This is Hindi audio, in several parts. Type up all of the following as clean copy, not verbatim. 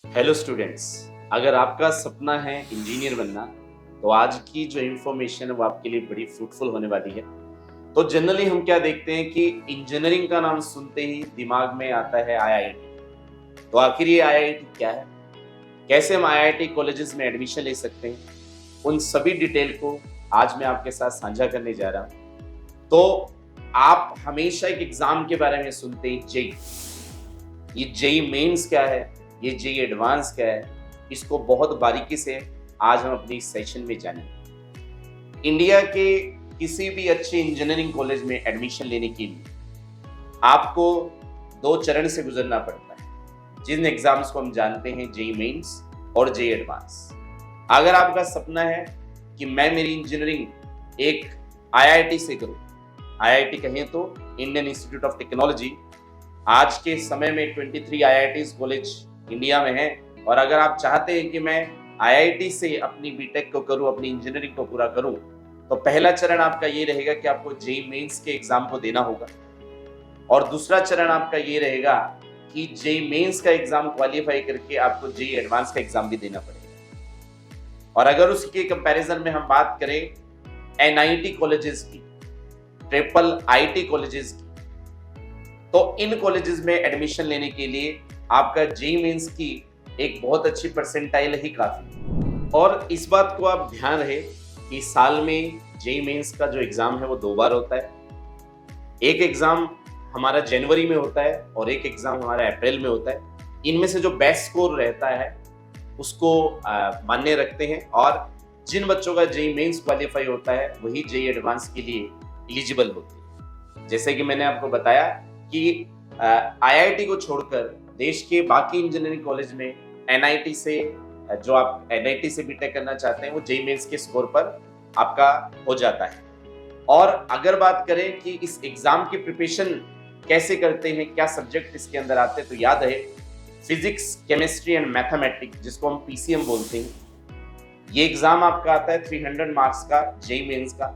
Hello students. अगर आपका सपना है इंजीनियर बनना तो आज की जो इन्फॉर्मेशन है वो आपके लिए बड़ी फ्रूटफुल होने वाली है। तो जनरली हम क्या देखते हैं कि इंजीनियरिंग का नाम सुनते ही दिमाग में आता है आईआईटी। तो आखिर ये आईआईटी क्या है, कैसे हम आईआईटी कॉलेजेस में एडमिशन ले सकते हैं, उन सभी डिटेल को आज मैं आपके साथ साझा करने जा रहा हूँ। तो आप हमेशा एक एग्जाम के बारे में सुनते हैं, जेई। ये जेई मेंस क्या है, ये जेई एडवांस क्या है, इसको बहुत बारीकी से आज हम अपनी इस सेशन में जानेंगे। इंडिया के किसी भी अच्छे इंजीनियरिंग कॉलेज में एडमिशन लेने के लिए आपको दो चरण से गुजरना पड़ता है, जिन एग्जाम्स को हम जानते हैं जेई मेंस और जेई एडवांस। अगर आपका सपना है कि मैं मेरी इंजीनियरिंग एक आईआईटी से करूं, आईआईटी कहें तो इंडियन इंस्टीट्यूट ऑफ टेक्नोलॉजी, आज के समय में 23 आईआईटीज कॉलेज इंडिया में हैं। और अगर आप चाहते हैं कि मैं आईआईटी से अपनी बीटेक को करूं, अपनी इंजीनियरिंग को पूरा करूं, तो पहला चरण आपका ये रहेगा कि आपको जेई मेंस के एग्जाम को देना होगा। और दूसरा चरण आपका ये रहेगा कि जेई मेंस का एग्जाम क्वालिफाई करके आपको जेई एडवांस का एग्जाम भी देना पड़ेगा। और अगर उसके कंपैरिजन में हम बात करें एनआईटी कॉलेजेस की, ट्रिपल आईटी कॉलेजेस की, तो इन कॉलेजेस में एडमिशन लेने के लिए आपका जेई मेंस की एक बहुत अच्छी परसेंटाइल ही काफी। और इस बात को आप ध्यान रहे कि साल में जेई मेंस का जो एग्जाम है वो 2 बार होता है। एक एग्जाम हमारा जनवरी में होता है और एक एग्जाम हमारा अप्रैल में होता है। इनमें से जो बेस्ट स्कोर रहता है उसको मान्य रखते हैं, और जिन बच्चों का जेई मेंस क्वालिफाई होता है वही जेई एडवांस के लिए एलिजिबल होते हैं। जैसे कि मैंने आपको बताया कि आईआईटी को छोड़कर देश के बाकी इंजीनियरिंग कॉलेज में एनआईटी से, जो आप एनआईटी से बीटेक करना चाहते हैं, वो जेई मेंस के स्कोर पर आपका हो जाता है। और अगर बात करें कि इस एग्जाम की प्रिपरेशन कैसे करते हैं, क्या सब्जेक्ट इसके अंदर आते हैं, तो याद रहे फिजिक्स, केमिस्ट्री एंड मैथमेटिक्स, जिसको हम पीसीएम बोलते हैं। ये एग्जाम आपका आता है 300 मार्क्स का जेई मेंस का।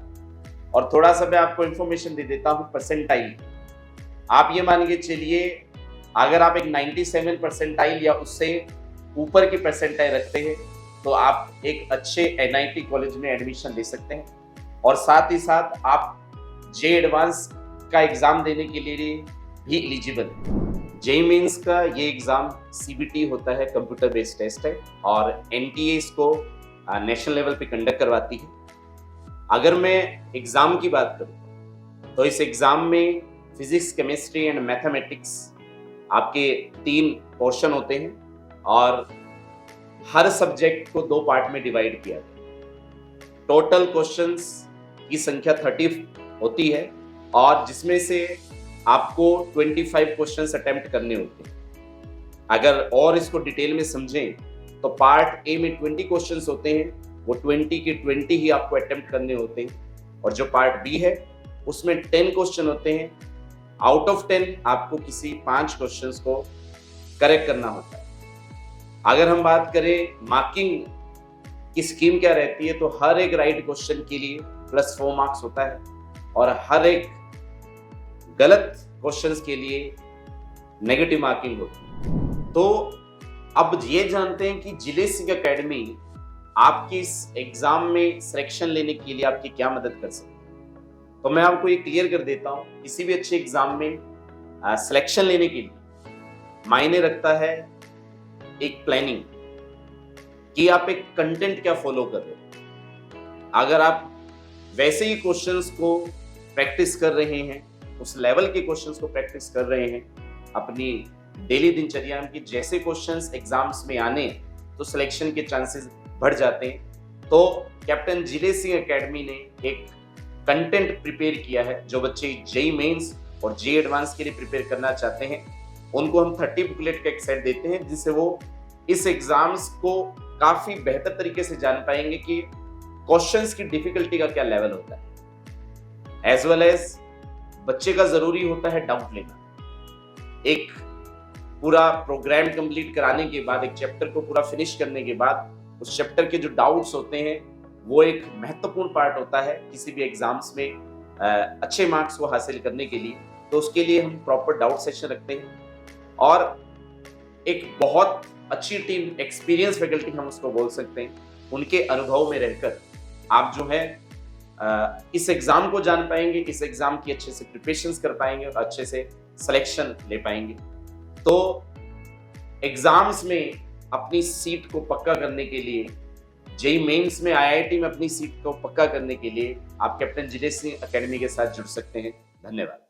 और थोड़ा सा मैं आपको इंफॉर्मेशन दे देता हूँ परसेंटाइल। आप ये मान के चलिए, अगर आप एक 97 परसेंटाइल या उससे ऊपर की परसेंटाइल रखते हैं तो आप एक अच्छे एनआईटी कॉलेज में एडमिशन ले सकते हैं। और साथ ही साथ आप जेई एडवांस का एग्जाम देने के लिए भी एलिजिबल हैं। जेई मेंस का ये एग्जाम सीबीटी होता है, कंप्यूटर बेस्ड टेस्ट है, और एनटीए इसको नेशनल लेवल पे कंडक्ट करवाती है। अगर मैं एग्जाम की बात करूं तो इस एग्जाम में फिजिक्स, केमिस्ट्री एंड मैथमेटिक्स आपके 3 पोर्शन होते हैं, और हर सब्जेक्ट को 2 पार्ट में डिवाइड किया गया। टोटल क्वेश्चंस की संख्या 30 होती है, और जिसमें से आपको 25 क्वेश्चंस अटेम्प्ट करने होते हैं। अगर और इसको डिटेल में समझें तो पार्ट ए में 20 क्वेश्चंस होते हैं, वो 20 के 20 ही आपको अटेम्प्ट करने होते हैं। और जो पार्ट बी है उसमें 10 क्वेश्चन होते हैं। आउट ऑफ 10 आपको किसी 5 क्वेश्चंस को करेक्ट करना होता है। अगर हम बात करें मार्किंग की स्कीम क्या रहती है, तो हर एक राइट क्वेश्चन के लिए +4 मार्क्स होता है, और हर एक गलत क्वेश्चंस के लिए नेगेटिव मार्किंग होती है। तो अब ये जानते हैं कि जिले सिंह एकेडमी आपकी इस एग्जाम में सिलेक्शन लेने के लिए आपकी क्या मदद कर सकती है। तो मैं आपको ये क्लियर कर देता हूँ, किसी भी अच्छे एग्जाम में सिलेक्शन लेने के लिए मायने रखता है एक प्लानिंग, कि आप एक कंटेंट क्या फॉलो कर रहे हो। अगर आप वैसे ही क्वेश्चंस को प्रैक्टिस कर रहे हैं, उस लेवल के क्वेश्चंस को प्रैक्टिस कर रहे हैं अपनी डेली दिनचर्या में, कि जैसे क्वेश्चंस एग्जाम्स में आने तो सिलेक्शन के चांसेस बढ़ जाते हैं। तो कैप्टन जिले सिंह एकेडमी ने एक कंटेंट प्रिपेयर किया है। जो बच्चे जेई मेंस और जेई एडवांस के लिए प्रिपेयर करना चाहते हैं, उनको हम 30 बुकलेट का एक सेट देते हैं, जिससे वो इस एग्जाम्स को काफी बेहतर तरीके से जान पाएंगे कि क्वेश्चंस की डिफिकल्टी का क्या लेवल होता है। एज वेल एज बच्चे का जरूरी होता है डाउट लेना। एक पूरा प्रोग्राम कंप्लीट कराने के बाद, एक चैप्टर को पूरा फिनिश करने के बाद, उस चैप्टर के जो डाउट्स होते हैं वो एक महत्वपूर्ण पार्ट होता है किसी भी एग्जाम्स में अच्छे मार्क्स को हासिल करने के लिए। तो उसके लिए हम प्रॉपर डाउट सेशन रखते हैं। और एक बहुत अच्छी टीम, एक्सपीरियंस फैकल्टी हम उसको बोल सकते हैं, उनके अनुभव में रहकर आप जो है इस एग्जाम को जान पाएंगे, इस एग्जाम की अच्छे से प्रिपरेशंस कर पाएंगे और अच्छे से सिलेक्शन ले पाएंगे। तो एग्जाम्स में अपनी सीट को पक्का करने के लिए, जेईई मेंस में आईआईटी में अपनी सीट को पक्का करने के लिए आप कैप्टन जितेश सिंह एकेडमी के साथ जुड़ सकते हैं। धन्यवाद।